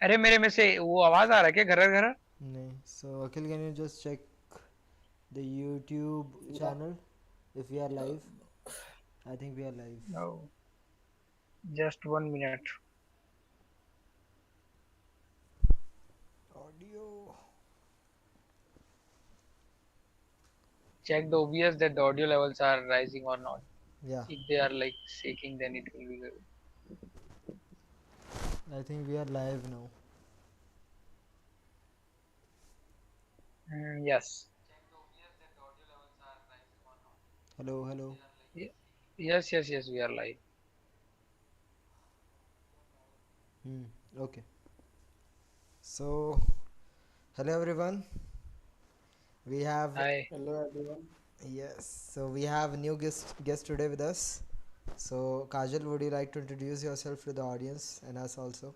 अरे मेरे में से वो आवाज आ रहा है क्या, घर घर? नहीं. So Akhil, can you just check the YouTube Yeah. channel if we are live? I think we are live. No, just 1 minute. Audio. Check the OBS that the audio levels are rising or not. Yeah, If they are like shaking, then it will be good. I think we are live now. Yes. Hello, hello. Ye- Yes, yes, yes, we are live. Hmm. Okay. So, hello everyone. We have Hi. Hello everyone. yes. So we have a new guest today with us. So Kajal, would you like to introduce yourself to the audience and us also?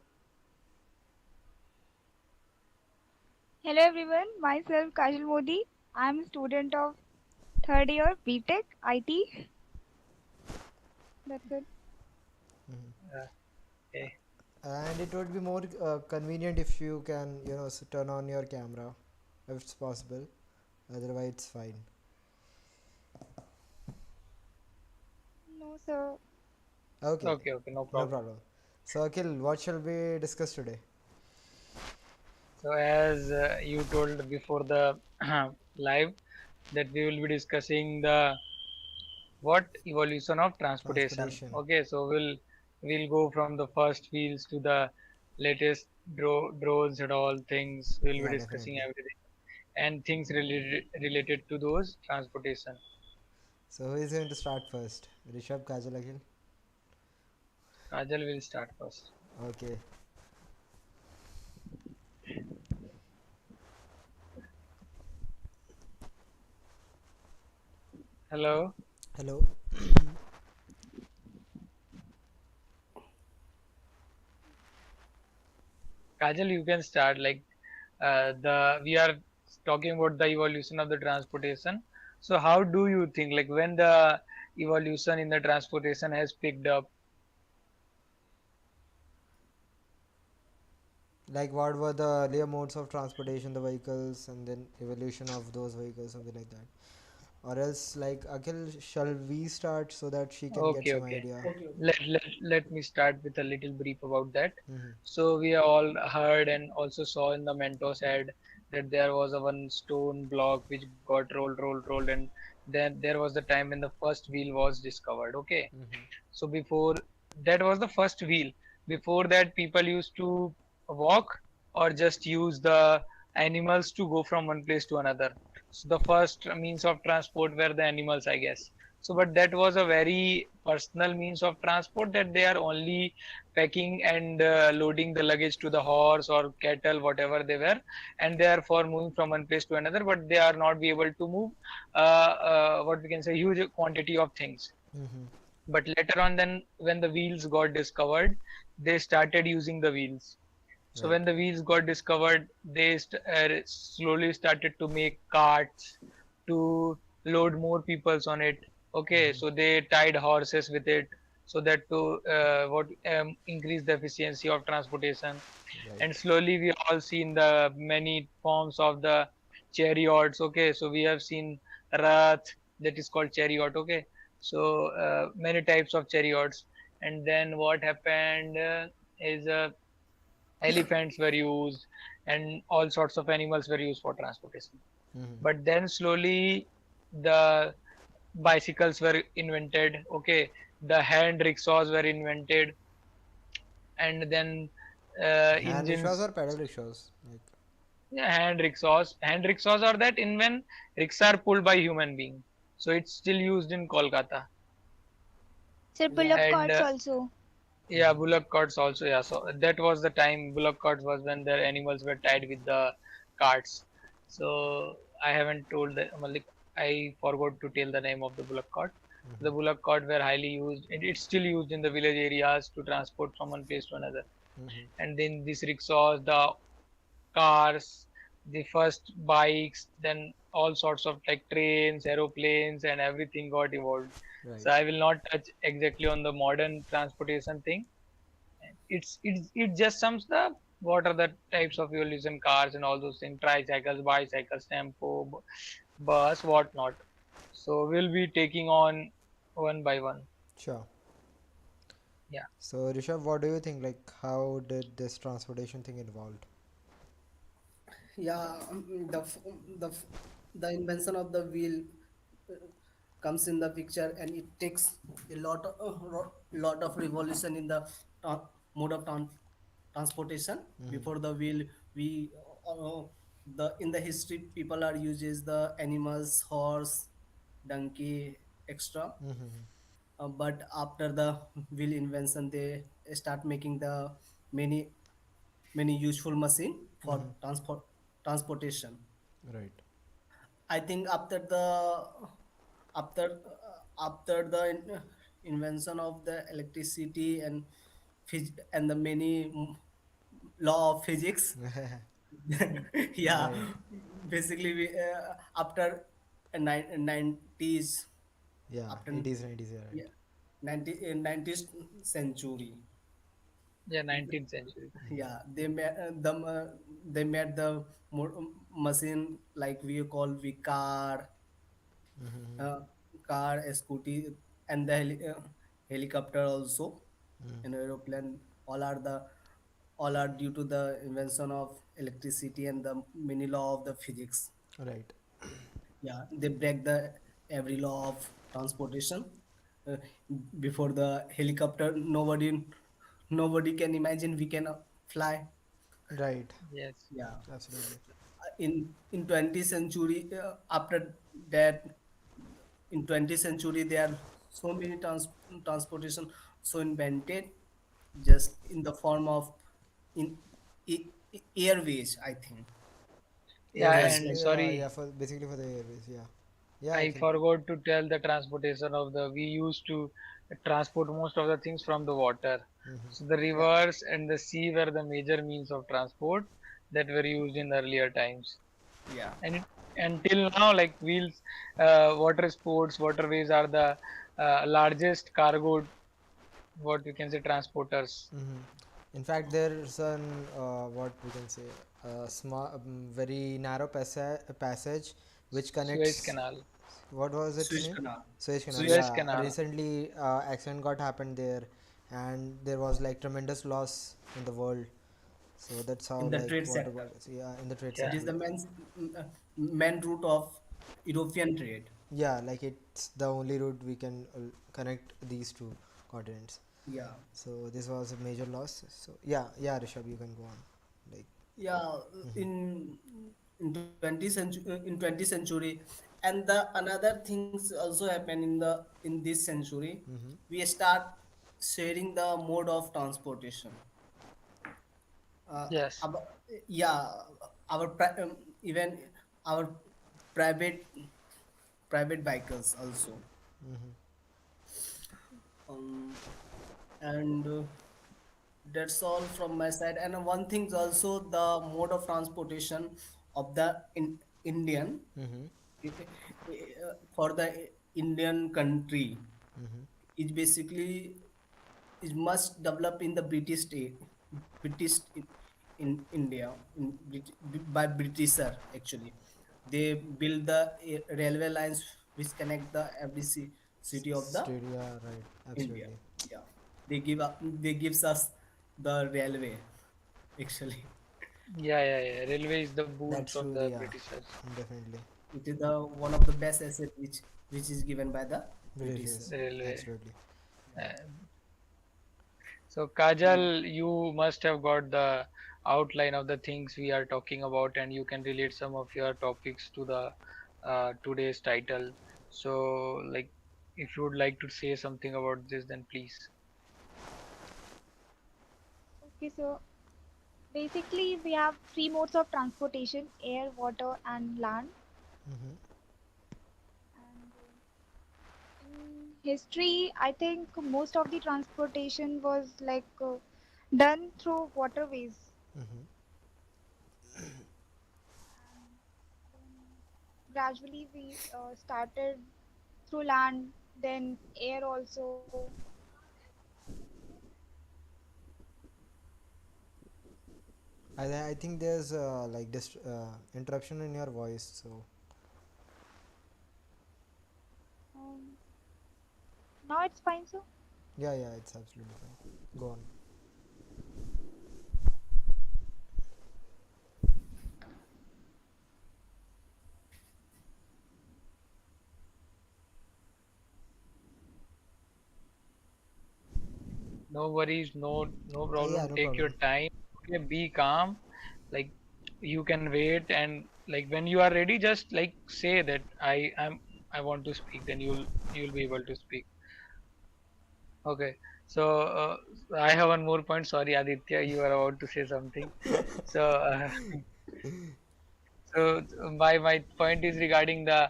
Hello everyone, myself Kajal Modi. I am a student of third year BTech IT. That's it. Mhm. Uh, okay. And it would be more convenient if you can, turn on your camera, if it's possible. Otherwise, it's fine. No, sir. Okay, Okay, okay, no no problem. problem. So Akhil, what shall we discuss today? So as you told before the live that we will be discussing the what evolution of transportation. Transportation. Okay, so we'll go from the first wheels to the latest drones and all things. We'll be Yeah, discussing definitely. everything and things related to those transportation. So who is going to start first? Rishabh, Kajal, Akhil? Kajal will start first. Okay. Hello, Hello. Kajal, you can start. Like the we are talking about the evolution of the transportation. So how do you think, like when the evolution in the transportation has picked up? Like what were the earlier modes of transportation, the vehicles, and then evolution of those vehicles, something like that. Or else, like Akhil, shall we start so that she can get Okay, some okay. idea? Okay. Let me start with a little brief about that. Mm-hmm. So we all heard and also saw in the Mentos ad that there was a one stone block which got rolled, and then there was the time when the first wheel was discovered. Okay, Mm-hmm. so before that was the first wheel. Before that, people used to walk or just use the animals to go from one place to another. So the first means of transport were the animals, I guess. So, but that was a very personal means of transport that they are only packing and loading the luggage to the horse or cattle, whatever they were, and they are for moving from one place to another. But they are not be able to move what we can say huge quantity of things. Mm-hmm. But later on, then when the wheels got discovered, they started using the wheels. So Right. when the wheels got discovered, they slowly started to make carts to load more peoples on it. Okay, Mm-hmm. so they tied horses with it so that to what increase the efficiency of transportation. Right. And slowly we all seen the many forms of the chariots. Okay, so we have seen rath, that is called chariot. Okay, so many types of chariots. And then what happened is elephants were used and all sorts of animals were used for transportation. Mm-hmm. But then slowly the bicycles were invented. Okay, the hand rickshaws were invented, and then Hand rickshaws engines. or pedal rickshaws? Like. Yeah, hand rickshaws are that in when rickshaw are pulled by human being, so it's still used in Kolkata. Sir, Yeah. bullock And carts also. yeah, Mm-hmm. bullock carts also. Yeah, so that was the time bullock carts was when their animals were tied with the carts. So I haven't told the like I forgot to tell the name of the bullock cart. The Mm-hmm. bullock cart were highly used. It's still used in the village areas to transport from one place to another. Mm-hmm. And then these rickshaws, the cars, the first bikes, then all sorts of like trains, aeroplanes, and everything got evolved. So Right. I will not touch exactly on the modern transportation thing. It just sums the what are the types of fuel used in cars and all those things, tricycles, bicycles, tempo, bus, whatnot. So we'll be taking on one by one. Sure. Yeah. So Rishabh, what do you think? Like, how did this transportation thing evolved? Yeah, the invention of the wheel uh, comes in the picture, and it takes a lot of revolution in the mode of transportation. Mm-hmm. Before the wheel, we the in the history people are uses the animals, horse, donkey, extra. Mm-hmm. But after the wheel invention, they start making the many many useful machine for Mm-hmm. transportation. Right. I think after the invention of the electricity and and the many law of physics. Yeah, Right. basically we after 90s, Yeah. after 80s, 90s. Yeah. yeah, Right. 90th century. Yeah, 19th century. Yeah, they made the machine like we call we car, Mm-hmm. uh, car, a scooty, and the helicopter also, an aeroplane. All are the all are due to the invention of electricity and the many law of the physics. Right. Yeah, they break the every law of transportation. Uh, Before the helicopter, nobody can imagine we can fly. Right. Yes. Yeah, Absolutely. in 20th century, after that, in 20th century there are so many transportation so invented, just in the form of in airways, I think. Yeah, Just Airways. and like Yeah. sorry, For basically for the airways. Yeah. Yeah. I Akhil. forgot to tell the transportation of the, we used to transport most of the things from the water. Mm-hmm. So the yeah, rivers and the sea were the major means of transport that were used in earlier times. yeah, And until now, like wheels, water sports, waterways are the largest cargo, what you can say, transporters. Mm-hmm. In fact, there's an what we can say, a small, very narrow passage which Suez connects. Canal. What was its Suez name? Canal. Suez Canal. Suez Suez Yeah, Canal. recently accident got happened there, and there was like tremendous loss in the world. So that's how in the like trade water sector. bodies. Yeah, in the trade It Yeah. is sector. the main route of European trade. Yeah, like it's the only route we can connect these two continents. Yeah, So this was a major loss. So yeah, yeah, Rishabh, you can go on. Like. yeah. Mm-hmm. In 20th century, and the another things also happen in this century. Mm-hmm. We start sharing the mode of transportation. uh, Yes. our, yeah, even our private private vehicles also. Mm-hmm. um, and that's all from my side. And one thing is also the mode of transportation of the Indian, Mm-hmm. for the Indian country, Mm-hmm. is basically is much developed in the British state, British in India, by Britisher actually. They build the railway lines which connect the every city of the Straight, yeah, right, India. absolutely. Yeah, they gives us the railway actually. Yeah, yeah, yeah. Railway is the boon That's from true, the yeah, Britishers. definitely. It is the one of the best asset which is given by the British. Bridges, Railway. absolutely. Yeah. Uh, so Kajal, you must have got the outline of the things we are talking about, and you can relate some of your topics to the today's title. So, like, if you would like to say something about this, then please. Okay, so basically we have three modes of transportation: air, water, and land. Mm-hmm. And in history, I think most of the transportation was like done through waterways. Mm-hmm. And then gradually we started through land, then air also. I think there's like interruption in your voice. So Um, Now it's fine, so. yeah, it's absolutely fine. Go on. No worries, no Yeah, problem. no Take your problem. time. Okay, be calm. Like you can wait, and like when you are ready, just like say that I want to speak. Then you'll be able to speak. Okay. So I have one more point. Sorry, Aditya, you are about to say something. So my point is regarding the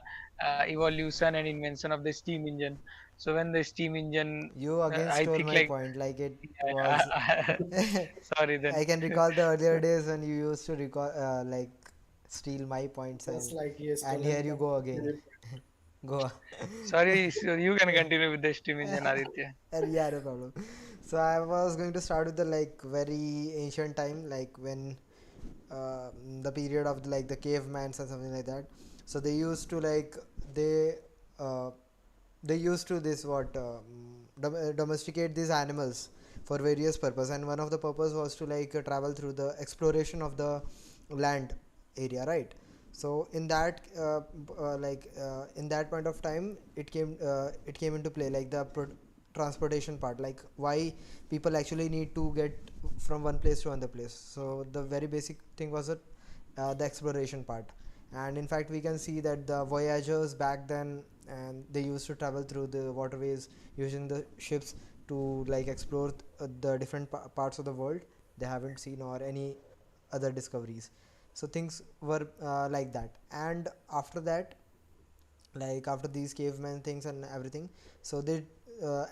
evolution and invention of the steam engine. So when the steam engine, You again I stole think my like point. Like it was. yeah, sorry then. I can recall the earlier days when you used to recall like steal my points, Just and like he has here stolen you my go again. favorite. Go. Sorry, so you can continue with the steam engine, Aditya. Yeah, no problem. So I was going to start with the like very ancient time, like when uh, the period of like the cavemans and something like that. So they used to like they uh, they used to this what domesticate these animals for various purpose, and one of the purpose was to like travel through the exploration of the land area, right? So in that in that point of time it came into play like the transportation part, like why people actually need to get from one place to another place. So the very basic thing was the exploration part. And in fact we can see that the voyagers back then, and they used to travel through the waterways using the ships to like explore the different parts of the world they haven't seen, or any other discoveries. So things were like that. And after that, like after these caveman things and everything, so they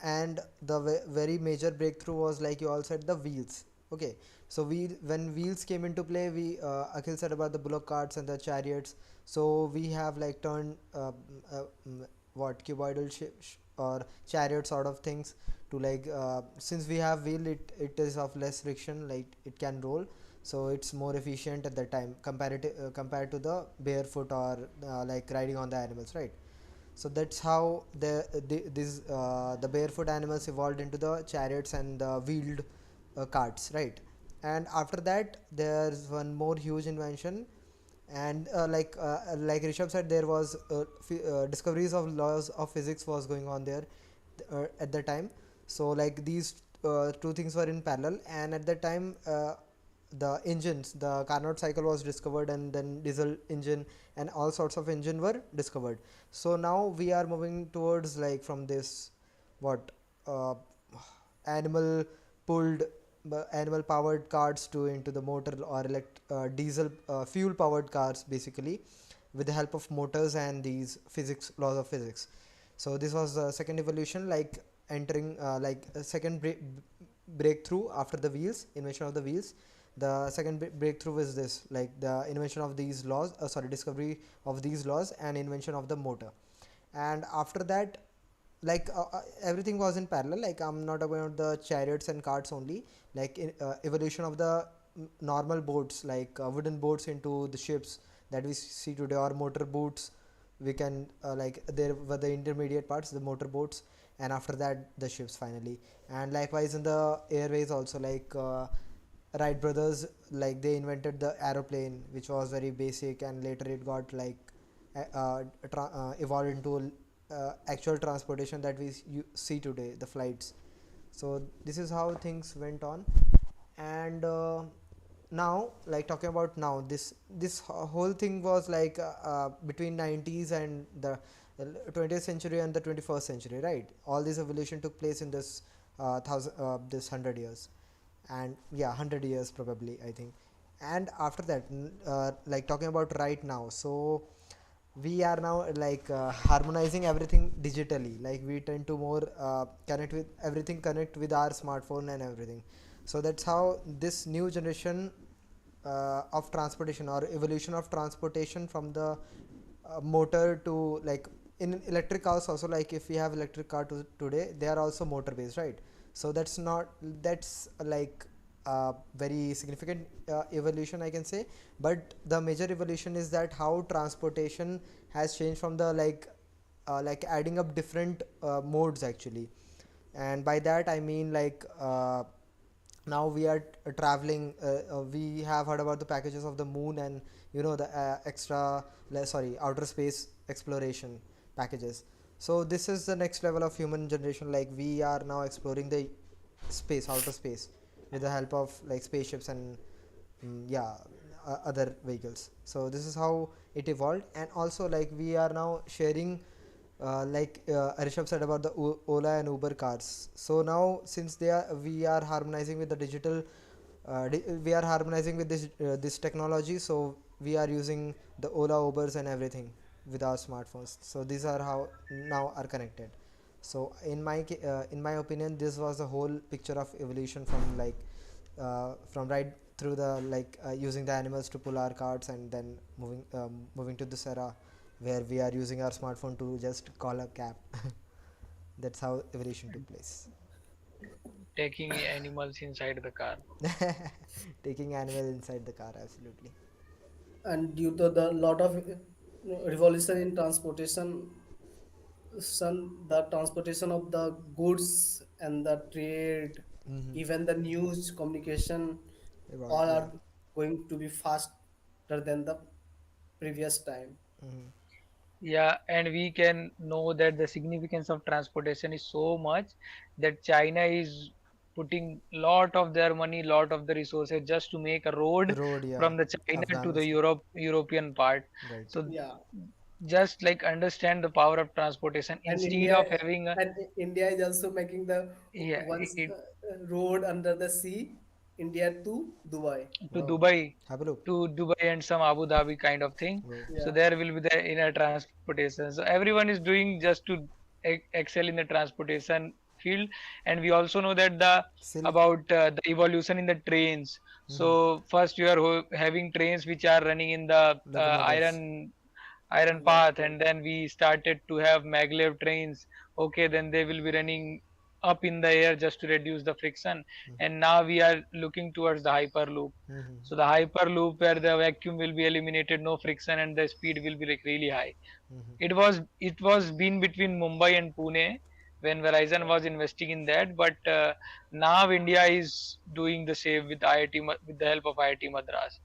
and the very major breakthrough was, like you all said, the wheels. Okay, so when wheels came into play, we Akhil said about the bullock carts and the chariots. So we have like turned what cuboidal or chariot sort of things to like since we have wheel, it is of less friction, like it can roll. So it's more efficient at that time compared to the barefoot or like riding on the animals, right? So that's how the barefoot animals evolved into the chariots and the wheeled carts, right? And after that there's one more huge invention. And like Rishabh said, there was discoveries of laws of physics was going on there at the time. So like these two things were in parallel, and at the time the engines, the Carnot cycle was discovered, and then diesel engine and all sorts of engine were discovered. So now we are moving towards like from this what uh, animal pulled animal powered cars to into the motor or diesel fuel powered cars, basically with the help of motors and these physics laws of physics. So this was the second evolution, like entering like a second breakthrough after the wheels, invention of the wheels. The second breakthrough is this, like the invention of these laws, discovery of these laws and invention of the motor. And after that, like everything was in parallel. Like I'm not about the chariots and carts only, like evolution of the normal boats, like wooden boats into the ships that we see today, or motor boats. We can like there were the intermediate parts, the motor boats, and after that the ships finally. And likewise in the airways also, like Wright brothers, like they invented the aeroplane, which was very basic, and later it got like evolved into actual transportation that you see today, the flights. So this is how things went on. And now, like talking about now, this whole thing was like between 90s and the 20th century and the 21st century, right? All this evolution took place in this this 100 years. And yeah, 100 years probably, I think. And after that, like talking about right now, so we are now like harmonizing everything digitally. Like we tend to more connect with our smartphone and everything. So that's how this new generation of transportation, or evolution of transportation from the motor to like in electric cars also, like if we have electric car today, they are also motor based, right? So that's not, that's like very significant evolution, I can say. But the major evolution is that how transportation has changed from the like adding up different modes actually. And by that I mean now we are traveling, we have heard about the packages of the moon, and the sorry, outer space exploration packages. So this is the next level of human generation, like we are now exploring the outer space, with the help of like spaceships and yeah, other vehicles. So this is how it evolved. And also like we are now sharing, Rishabh said about the Ola and Uber cars. So now since we are harmonizing with the digital, we are harmonizing with this technology. So we are using the Ola, Ubers, and everything with our smartphones. So these are how now are connected. So in my opinion, this was the whole picture of evolution from from right through the using the animals to pull our carts, and then moving to this era where we are using our smartphone to just call a cab. That's how evolution took place. Taking animals inside the car. Taking animal inside the car, absolutely. And due to the lot of revolution in transportation, the transportation of the goods and the trade, Mm-hmm. even the news communication, Evolved, all yeah. are going to be faster than the previous time. Mm-hmm. Yeah, and we can know that the significance of transportation is so much that China is putting lot of their money, lot of the resources just to make a road Road, yeah. from the China to the Afghanistan, European part. right. So Yeah, just like understand the power of transportation and instead of having a, India is also making the yeah, once it road under the sea, India to Dubai. to Wow. Dubai, Have a look. and some Abu Dhabi kind of thing. Wow. So Yeah, there will be the inner transportation. So everyone is doing just to excel in the transportation field, and we also know that the Silk. about the evolution in the trains. Mm-hmm. So first you are having trains which are running in the Locomotives. iron yeah, path, and then we started to have maglev trains. Okay, then they will be running up in the air just to reduce the friction, and now we are looking towards the hyperloop. Mm-hmm. So the hyperloop where the vacuum will be eliminated, no friction, and the speed will be like really high. Mm-hmm. It was been between Mumbai and Pune when Verizon was investing in that, but now India is doing the same with with the help of IIT Madras.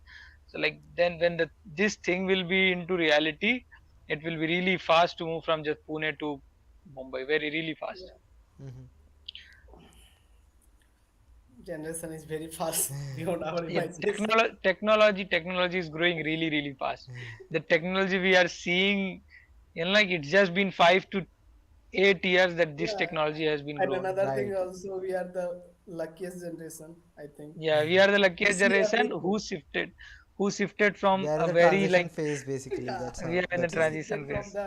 So like then when this thing will be into reality, it will be really fast to move from just Pune to Mumbai, very really fast. yeah. Mm-hmm. Generation is very fast beyond our Yeah, imagination. technology is growing really really fast. The technology we are seeing, like it's just been 5 to 8 years that this Yeah, technology has been and grown. another thing Right. also, we are the luckiest generation, I think. Yeah, we are the We luckiest see generation everything. who shifted We from are in a the very transition like phase, basically. Yeah, That's we how. are in the That's we why. shifted transition from phase. the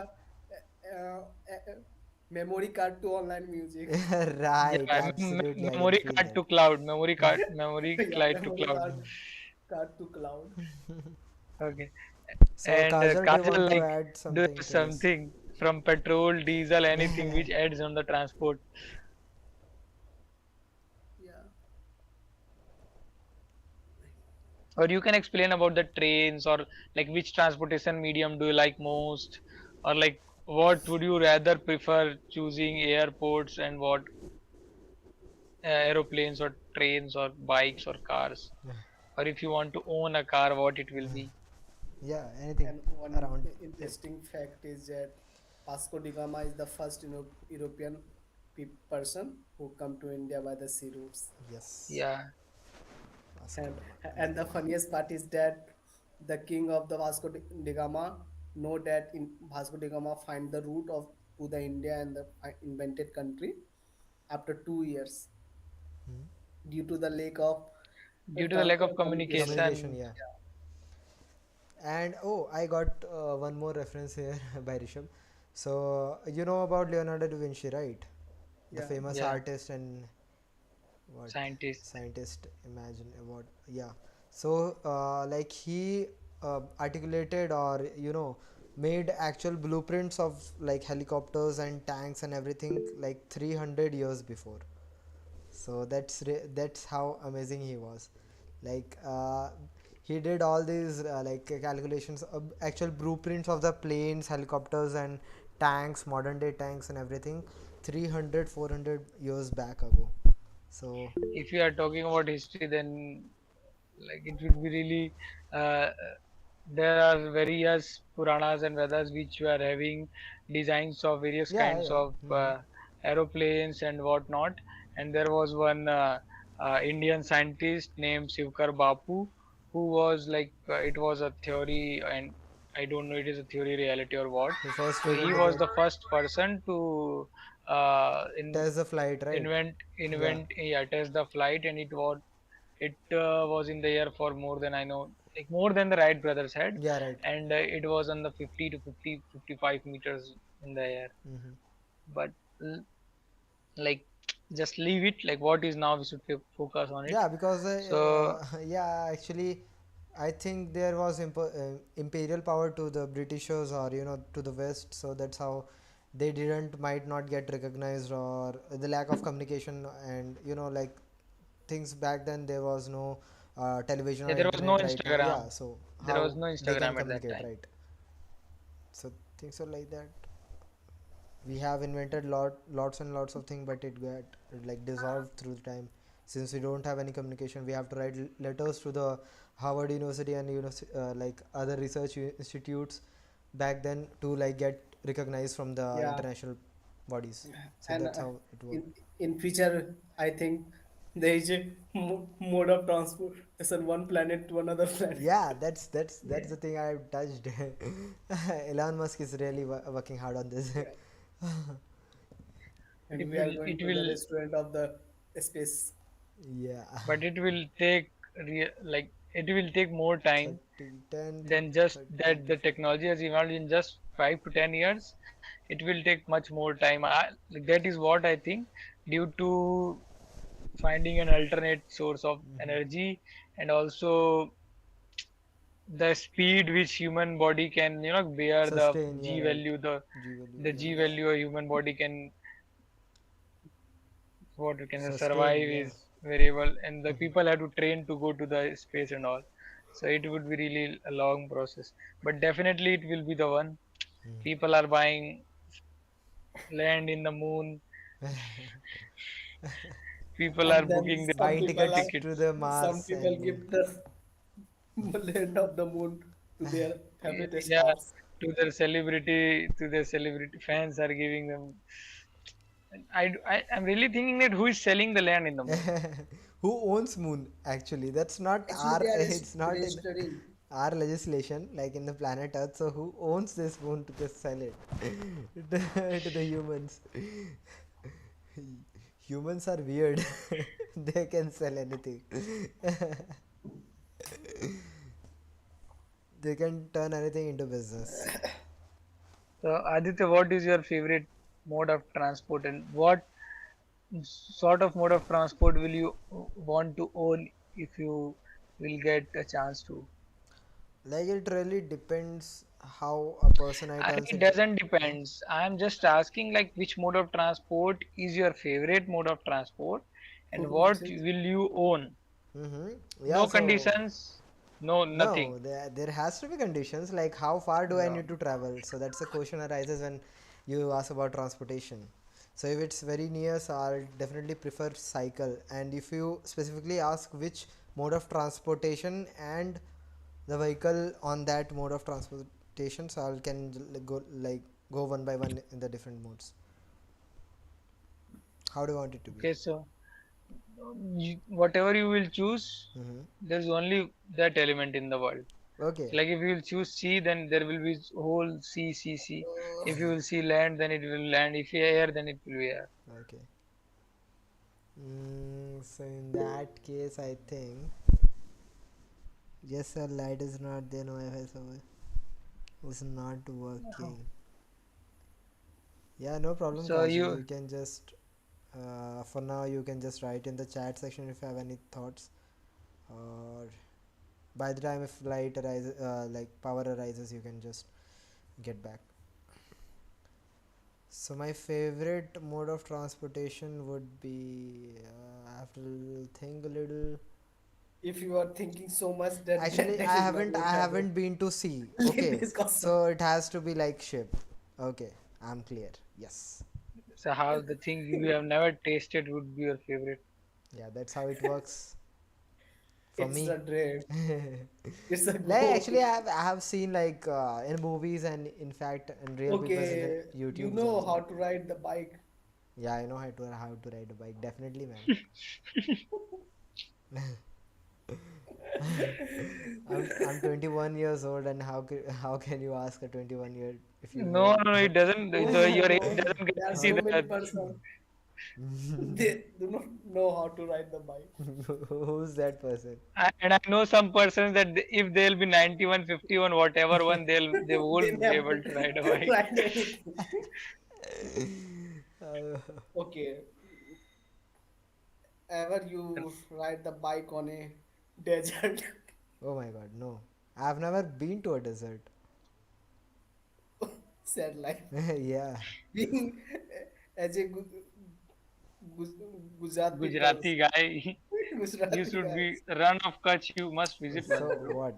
memory card to online music. Right. Yeah, Absolutely. I can memory feel card that. to cloud, memory Yeah, cloud to memory cloud. card to cloud. Okay, So, and Kajal, do you want Kajal, to like, add do you something have to this? something from petrol, diesel, anything which adds on the transport, Yeah. or you can explain about the trains, or like which transportation medium do you like most, or like what would you rather prefer choosing airports and what aeroplanes or trains or bikes or cars, or if you want to own a car, what it will be. Yeah, anything And one around it. interesting fact is that Vasco da Gama is the first European person who come to India by the sea routes. Yes. Yeah, Vasco And da Gama. and the funniest part is that the king of the da Gama know that in Vasco da Gama find the route of to the India and the invented country after 2 years due to the lack of due to the lack of communication. Communication, communication. yeah. And oh, I got one more reference here by Rishabh. So, you know about Leonardo da Vinci, right? The Yeah, famous Yeah, artist and what scientists. scientist, imagine what, yeah. So like he articulated, or made actual blueprints of like helicopters and tanks and everything like 300 years before. So that's how amazing he was. Like he did all these calculations, actual blueprints of the planes, helicopters, and tanks, modern day tanks and everything, 300, 400 years back ago. So If you are talking about history, then like it would be really uh, there are various Puranas and Vedas which were having designs of various yeah, kinds yeah. of Hmm. aeroplanes and whatnot. And there was one Indian scientist named Sivkar Bapu, who was like it was a theory, and I don't know it is a theory, reality, or what. The first So he figured was that the first person to in test the flight, right? Yeah, test the flight, and it was in the air for more than I know, like more than the Wright brothers had, yeah, right. and it was on the 50 to 50, 55 meters in the air. Hmm. But l- like just leave it. Like what is now, we should focus on it. Yeah, because So yeah, actually, I think there was imperial power to the Britishers, or to the West, so that's how they didn't might not get recognized, or the lack of communication, and like things back then there was no television yeah, or there was no internet right now. Instagram. Yeah, so There was how no they can Instagram at that communicate, time. right? So things are like that. We have invented lots and lots of things, but it got like dissolved through time. Since we don't have any communication, we have to write letters to the Harvard University and other research institutes back then to like get recognized from the Yeah, international bodies. So and that's how it worked. in future, I think there is a mode of transportation one planet to another planet, Yeah, that's Yeah. the thing I touched. Elon Musk is really working hard on this. yeah, It and we are will going it to the will restaurant of the space. Yeah. but it will take it will take more time 30, 10 to than just 30 that to the technology has evolved in just 5 to 10 years. It will take much more time. Like that is what I think, due to finding an alternate source of energy, and also the speed which human body can bear the sustain. Yeah, g right. value, the G value. the Yeah. g value a human body can, what we can say, Sustain. survive Yeah. is variable, and the people have to train to go to the space and all. So it would be really a long process, but definitely it will be the one. People are buying land in the moon. People are And then booking the Buying tickets to tickets. the some Mars people and moon. give the land of the moon to their favorite Yeah, stars. to their celebrity fans are giving them. I'm really thinking that who is selling the land in the moon? Who owns moon? Actually, that's not Actually, our. they are It's not in registering. our legislation, like in the planet Earth. So who owns this moon to just sell it to the humans? Humans are weird. They can sell anything. They can turn anything into business. So Aditya, what is your favorite mode of transport, and what sort of mode of transport will you want to own if you will get a chance to? Like it really depends how a person I I turns It into. doesn't depends. I'm just asking like which mode of transport is your favorite mode of transport, and what will you own? Mm-hmm. Yeah, No so conditions, no no, nothing. there has to be conditions like how far do I Yeah. need to travel? So that's a question arises when you ask about transportation. So if it's very near, so I'll definitely prefer cycle. And if you specifically ask which mode of transportation and the vehicle on that mode of transportation, so I can go one by one in the different modes. How do you want it to be? Okay, so whatever you will choose, Mm-hmm. there's only that element in the world. Okay. Like if you will choose sea, then there will be whole sea, sea, sea. If you will see land, then it will land. If you air, then it will be air. Okay. So in that case, I think yes, sir. Light is not there. No Wi-Fi server is not working. Yeah, no problem, So Kajal. you You can just for now you can just write in the chat section if you have any thoughts, or by the time if light arises, like power arises, you can just get back. So my favorite mode of transportation would be have to think a little. If you are thinking so much, Actually, that is not your I favorite. haven't been to sea. Leave Okay, this question. so it has to be like ship. Okay, I'm clear. Yes. So how the thing you have never tasted would be your favorite? Yeah, that's how it works for It's a me. dread. It's a Like goal. actually, I have seen like in movies and in fact in real people's in Okay, you YouTube's know also. how to ride the bike. Yeah, I know how to ride a bike. Definitely, man. I'm 21 years old, and how can you ask a 21-year if you No, no, it doesn't. Your age Oh, doesn't there are guarantee so many that. persons they do not know how to ride the bike. who's that person? And I know some persons that if they'll be 91, 51, whatever one, they They won't be never able to ride a bike. ride anything. Uh, Okay, ever you ride the bike on a desert? oh my God, no! I've never been to a desert. Sad life. Yeah. Being as a Gu- Gujarat people, Gujarati guy, you Gujarati should be guys. run of Kutch. You must visit So once, bro. what?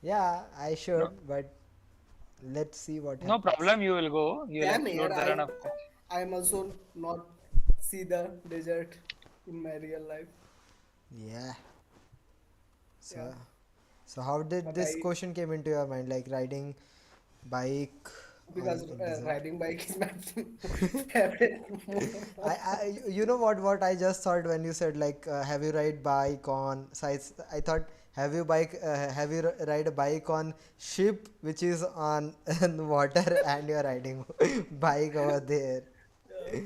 Yeah, I No, should, but let's see what no happens. problem. You will go. You will Damn explore it, the run of Kutch. I am also not see the desert in my real life. Yeah. So, Yeah, so how did but this question came into your mind? Like riding bike because on in desert? riding bike is my favorite. You know what I just thought when you said like have you ride bike on so I thought have you ride a bike on ship which is on water and you're riding bike over there.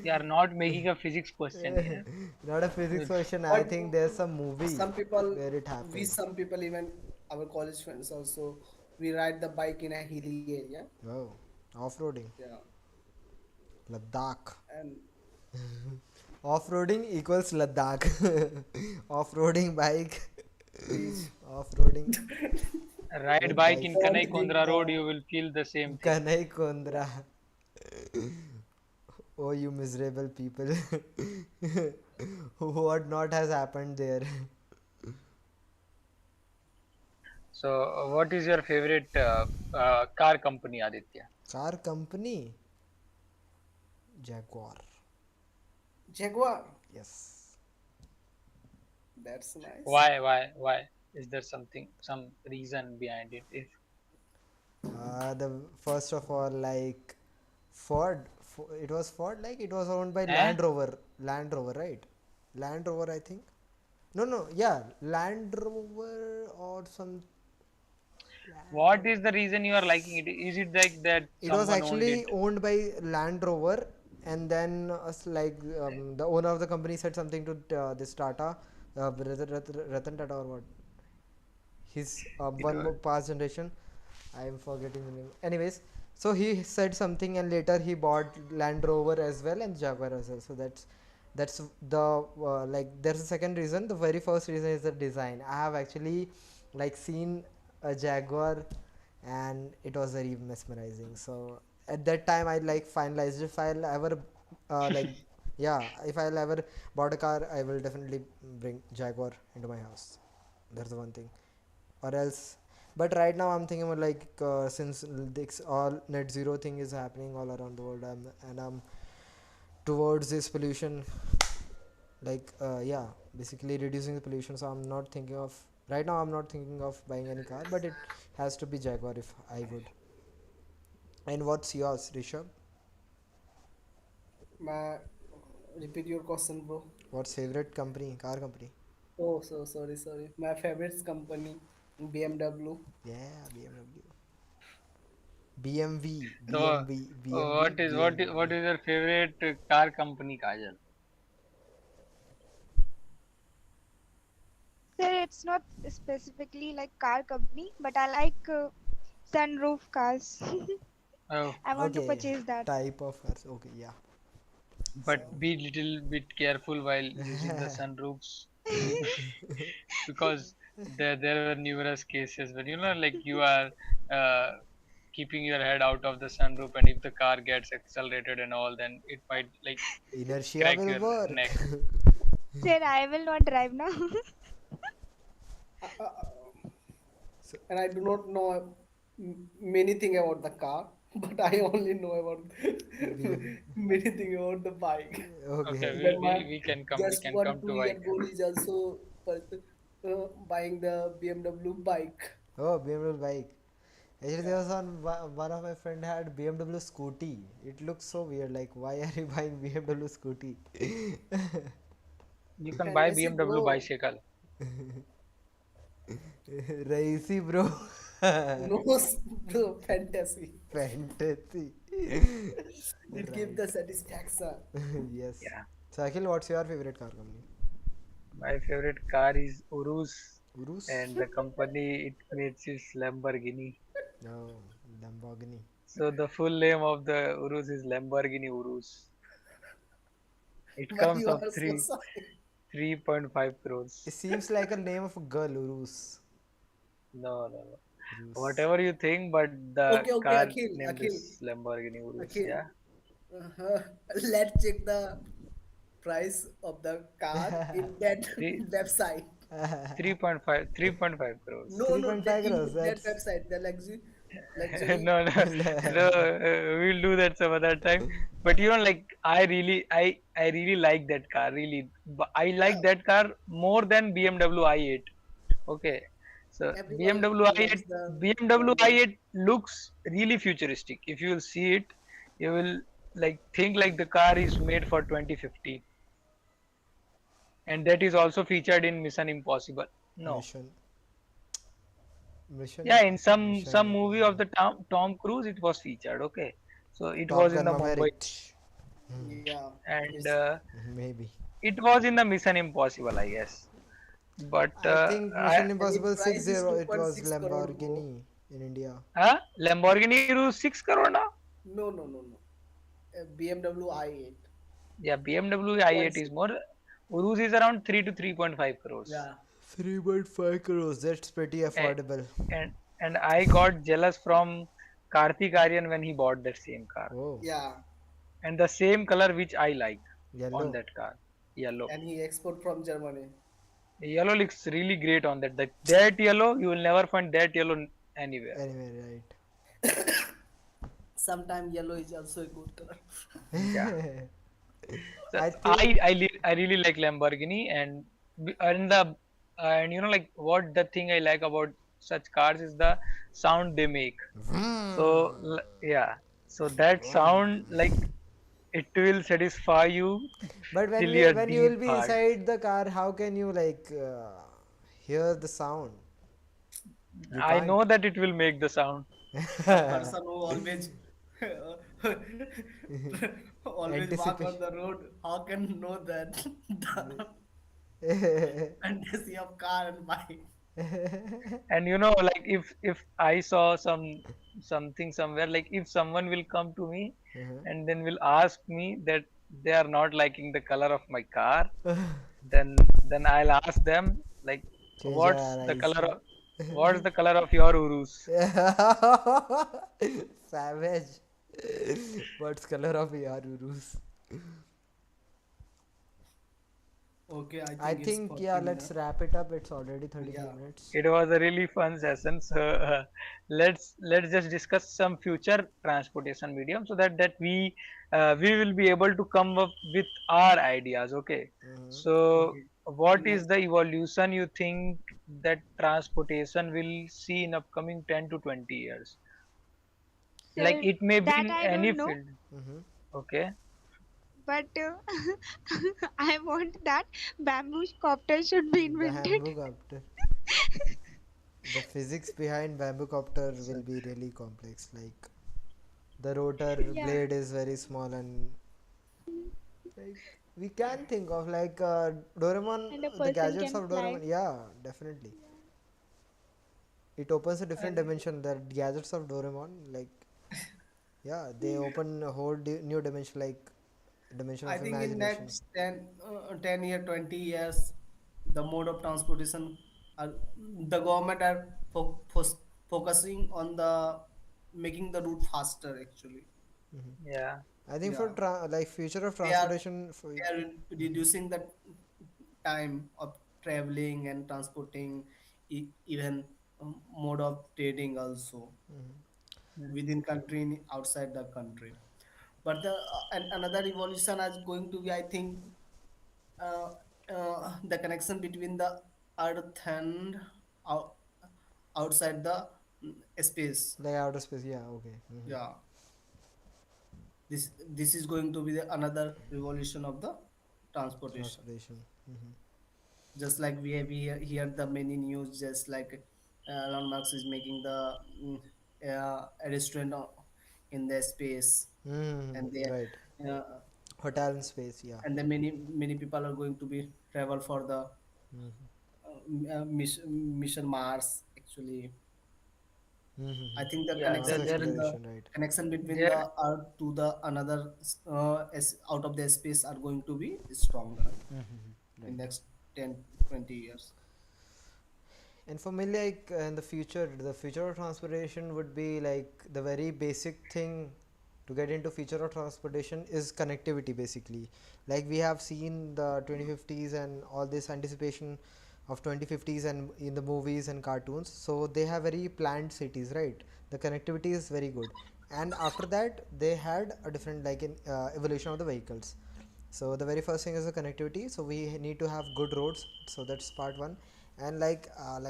You are not making a physics question here. Not a physics question. I But think there's some movie some people, where it we happens. some people even our college friends also, we ride the bike in a hilly area. Oh, off-roading. Yeah, Ladakh. and Off-roading equals Ladakh. Off-roading bike. beach. Off-roading Ride with bike bike. in Don't Kanai give Kondra Road, you will feel the same thing. Kanai Kondra. Oh, you miserable people. What not has happened there? So, what is your favorite car company, Aditya? Car company? Jaguar. Jaguar. Yes. That's nice. Why? Is there some reason behind it? If The first of all, like Ford. It was Ford. Like it was owned by eh? Land Rover. Land Rover, right? Land Rover, I think. No, no. Yeah, Land Rover or some. What is the reason you are liking it? Is it like that It was someone owned actually it? owned by Land Rover, and then the owner of the company said something to this Tata, Ratan Tata or what? His It one was more past generation. I am forgetting the name. Anyways, so he said something, and later he bought Land Rover as well and Jaguar as well. So that's the like. There's a second reason. The very first reason is the design. I have actually like seen a Jaguar, and it was very mesmerizing. So at that time, I like finalized if I'll ever like yeah, if I'll ever bought a car, I will definitely bring Jaguar into my house. That's the one thing. Or else, but right now I'm thinking about like since this all net zero thing is happening all around the world, and I'm towards this pollution, like yeah, basically reducing the pollution. So I'm not thinking of right now. I'm not thinking of buying any car, but it has to be Jaguar if I would. And what's yours, Rishabh? My repeat your question, bro. What's favorite company, car company? Oh, so sorry. My favorite company, BMW. Yeah, BMW. BMW, so. BMW, BMW, What is your favorite car company, Kajal? Sir, it's not specifically like car company, but I like sunroof cars. Oh, I want to Okay, purchase that. type of cars. Okay, yeah. but So be little bit careful while using the sunroofs because there were numerous cases where like you are uh, keeping your head out of the sunroof, and if the car gets accelerated and all, then it might like Inertia crack will your work. neck. Sir, I will not drive now. Uh, uh, So, and I do not know many thing about the car, but I only know about BM. many thing about the bike. Okay, Okay. Even my we just can one come to 2 year bike. old is also buying the BMW bike. Oh, BMW bike. Actually, there was one of my friend had BMW scooty. It looks so weird. Like, why are you buying BMW scooty? You can And buy I say, BMW bro, bicycle. Raisi bro. no, bro, fantasy. Fantasy. It gives Right. the satisfaction. Yes. Yeah. So Akhil, what's your favorite car company? My favorite car is Urus, Urus? and the company it makes is Lamborghini. No, Lamborghini. So the full name of the Urus is Lamborghini Urus. It Why comes you of are so sorry? 3.5 It crores. seems like a name of a girl, Urus. No, no, no. Urus. Whatever you think, but the Okay, car Akhil, named Akhil, is Lamborghini Urus. Akhil. Yeah, Uh-huh. Let's check the price of the car in that three website. 3.5 crores. No, no, the 3.5 in crores. that That's. website, the luxury. No, no, no. We'll do that some other time. But like I really like that car. Really, I like Yeah, that car more than BMW i8. Okay, so everyone BMW likes i8, the BMW BMW. i8 looks really futuristic. If you will see it, you will like think like the car is made for 2050, and that is also featured in Mission Impossible. No, Mission. Mission. yeah, in some Mission. movie of the Tom Cruise, it was featured. Okay, so it Top was in Gun the Mumbai, Maverick. Yeah, and it's Maybe. it was in the Mission Impossible, I guess. But I think I Mission and its Impossible 6 price is zero. It was 2.6 crore, bro. Lamborghini in India. Lamborghini Urus 6 crore now. No, no, no, no. BMW i8. Yeah, BMW i8 is 2.6. more. Urus is around 3 to 3.5 crores. Yeah. 3.5 crores. That's pretty A- affordable. and I got jealous from Karthik Aryan when he bought that same car, Oh, Yeah. and the same color which I like on yellow. that car, yellow. And he export from Germany. Yellow looks really great on that. That yellow, you will never find that yellow anywhere. Anyway, Sometimes yellow is also a good color. Yeah. right. So I think. I really like Lamborghini, and the and like what the thing I like about such cars is the sound they make. So yeah, so that sound like it will satisfy you But till your when you will deep be heart. inside the car, how can you like hear the sound? You I can't. know that it will make the sound. The person who always always walk on Anticipation. the road, how can know that the fantasy of car and bike? And like if I saw something somewhere, like if someone will come to me and then will ask me that they are not liking the color of my car, then I'll ask them like Change your what's the color eyes. of what's the color of your urus? Savage. What's color of your urus? Okay, I I think it's think 40 yeah. Let's minutes. wrap it up. It's already 33 Yeah. minutes. It was a really fun session. So let's just discuss some future transportation medium so that we will be able to come up with our ideas. Okay. So Okay. what Nice. is the evolution you think that transportation will see in upcoming 10 to 20 years? Like Sir, it may be that in I any don't know, field. Mm-hmm. Okay. but I want that bamboo copter should be invented. Bamboo copter. The physics behind bamboo copter will be really complex. Like the rotor Yeah, blade is very small and like we can think of like Doraemon, and a the person gadgets can of fly. Doraemon. Yeah, definitely. It opens a different And dimension. The gadgets of Doraemon, like yeah, they open a whole new dimension, like dimension I of think in imagination. next 10 year, 20 years, the mode of transportation, are, the government are focusing on the making the route faster actually. Yeah. I think for Yeah, like future of they are transportation for they are reducing the time of traveling and transporting, even mode of trading also Mm. within country and outside the country. But the and another evolution is going to be, I think, uh, the connection between the earth and out, outside the space. like outer space. Yeah, okay. Yeah, this is going to be the another revolution of the transportation. Transportation. Just like we hear the many news, just like Elon Musk is making the a restaurant in the space, and they Right. uh, Hotel in space. Yeah. and then many people are going to be travel for the mission Mars actually. I think the Yeah. Mars connection between the exploration. Right. the There, earth to the another out of the space are going to be stronger in Right. next 10 20 years. And for me, like in the future of transportation would be like the very basic thing to get into future of transportation is connectivity basically. Like we have seen the 2050s and all this anticipation of 2050s and in the movies and cartoons. So they have very planned cities, right? The connectivity is very good. And after that, they had a different like in evolution of the vehicles. So the very first thing is the connectivity. So we need to have good roads. So that's part one. And like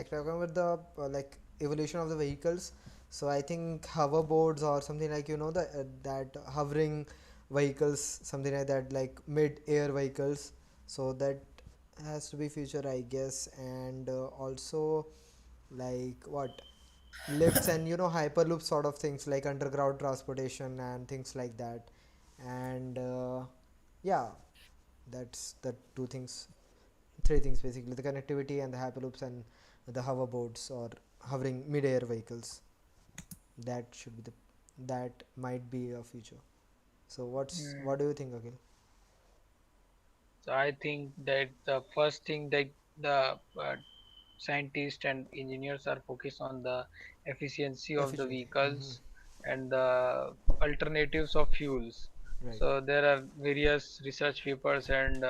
talking about the like evolution of the vehicles. So I think hoverboards or something like the that hovering vehicles, something like that, like mid-air vehicles. So that has to be future, I guess. And also like what lifts and hyperloop sort of things like underground transportation and things like that. And yeah, that's the two things, three things basically: the connectivity and the hyperloops and the hoverboards or hovering mid-air vehicles. That should be the that might be a future. So mm, what do you think, Akhil? so I think that the first thing that the scientists and engineers are focused on the efficiency of the Efficiency. vehicles and the alternatives of fuels. Right. So there are various research papers and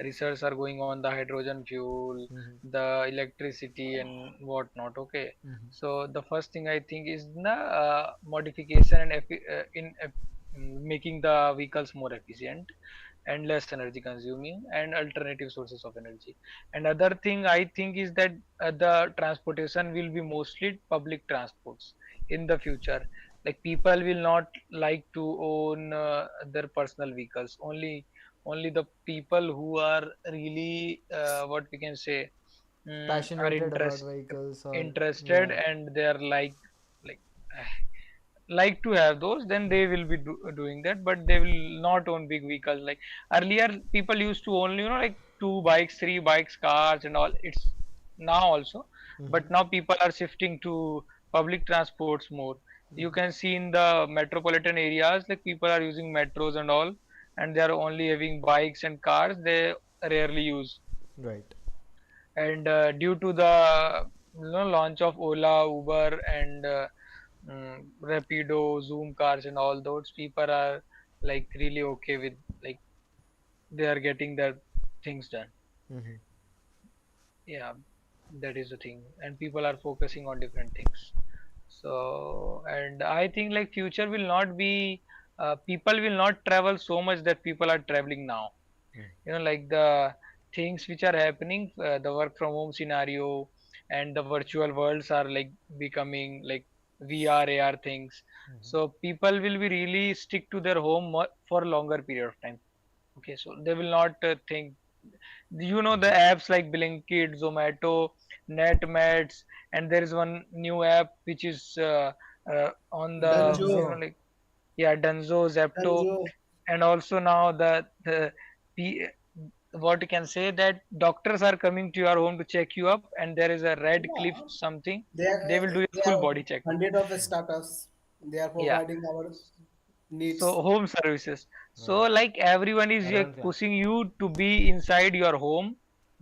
research are going on the hydrogen fuel, the electricity and whatnot. Okay, so the first thing I think is the modification and making the vehicles more efficient and less energy consuming and alternative sources of energy. Another thing I think is that the transportation will be mostly public transports in the future. Like people will not like to own their personal vehicles. Only the people who are really what we can say are Passionate about vehicles or interested yeah. and they are like like to have those, then they will be doing that, but they will not own big vehicles. Like earlier people used to own like two bikes, three bikes, cars and all. It's now also, but now people are shifting to public transports more. You can see in the metropolitan areas, like people are using metros and all, and they are only having bikes and cars they rarely use. Right. And due to the launch of Ola, Uber and Rapido, Zoom cars and all those, people are like really okay with, like, they are getting their things done. Yeah, that is the thing, and people are focusing on different things. So and I think like future will not be people will not travel so much that people are traveling now. Like the things which are happening, the work from home scenario and the virtual worlds are like becoming like VR AR things. So people will be really stick to their home for a longer period of time. Okay, so they will not think, the apps like Blinkit, Zomato, Netmats, and there is one new app which is on the Danjo, like, yeah, Dunzo, Zepto, Danjo, and also now the P, what you can say that doctors are coming to your home to check you up, and there is a red cliff yeah, something. there They will do a there full are body check. hundred of startups. They are Yeah. providing our needs. So home services. So Right. like everyone is like Urban class. pushing you to be inside your home.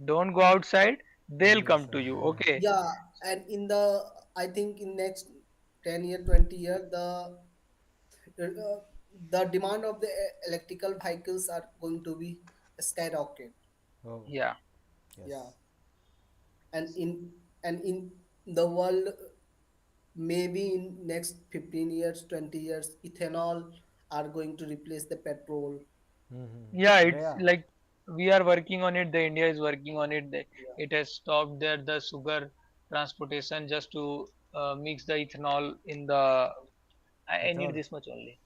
Don't go outside. They'll Yes, come sir. to you. Okay. Yeah, and in the I think in next 10 year, 20 year, the demand of the electrical vehicles are going to be skyrocket. Oh, Yeah. Yeah. yes. And in the world, maybe in next 15 years, 20 years, ethanol are going to replace the petrol. Yeah, But it's yeah, like we are working on it. The India is working on it. Yeah. It has stopped there the sugar transportation just to mix the ethanol in the. I need petrol. this much only.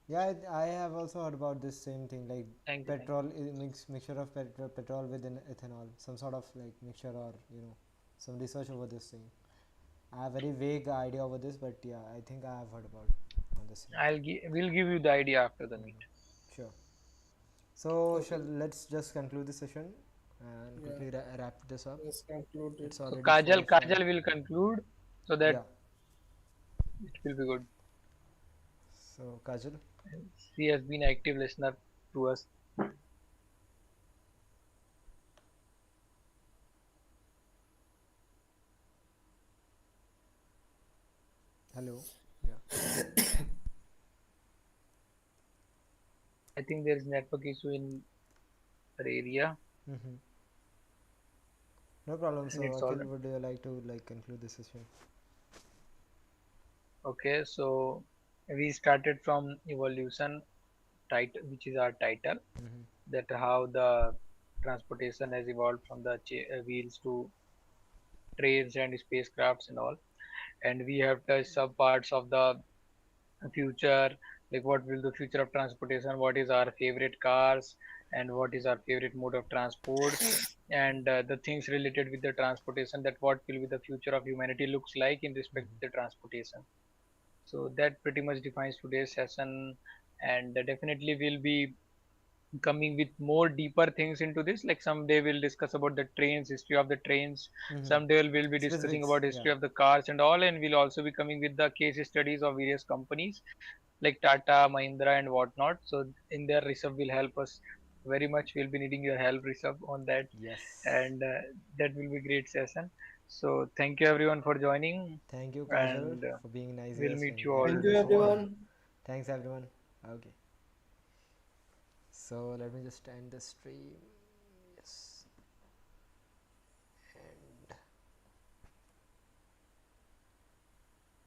Yeah, I have also heard about this same thing, like Thank you. Thank you. petrol mixture of petrol with ethanol, some sort of like mixture, or some research over this thing. I have very vague idea over this, but yeah, I think I have heard about on the same. We'll give you the idea after the meet. Sure. So shall Okay. let's just conclude the session and Yeah. quickly wrap this up. Let's conclude it. It's So already Kajal 45. will conclude so that Yeah. it will be good. So Kajal. She has been active listener to us. Hello. Yeah. I think there is network issue in her area, Mm-hmm. No problem. and So it's all Akhil, right. would you like to like conclude this session? Okay. So we started from evolution title, which is our title, Mm-hmm. that how the transportation has evolved from the wheels to trains and spacecrafts and all. And we have touched some parts of the future, like what will the future of transportation, what is our favorite cars, and what is our favorite mode of transport, and the things related with the transportation, that what will be the future of humanity looks like in respect to the transportation. So that pretty much defines today's session, and definitely will be coming with more deeper things into this. Like someday we'll discuss about the trains, history of the trains. Mm-hmm. Someday we'll be discussing Specifics. about Yeah. history of the cars and all, and we'll also be coming with the case studies of various companies like Tata, Mahindra, and whatnot. So in there, Rishabh will help us very much. We'll be needing your help, Rishabh, on that, Yes. and that will be great session. So thank you everyone for joining, Thank you, Kajal, and for being nice we'll guest meet and you all Thank helping you, us a lot. tomorrow. everyone. Thanks, everyone. Okay. So let me just end the stream.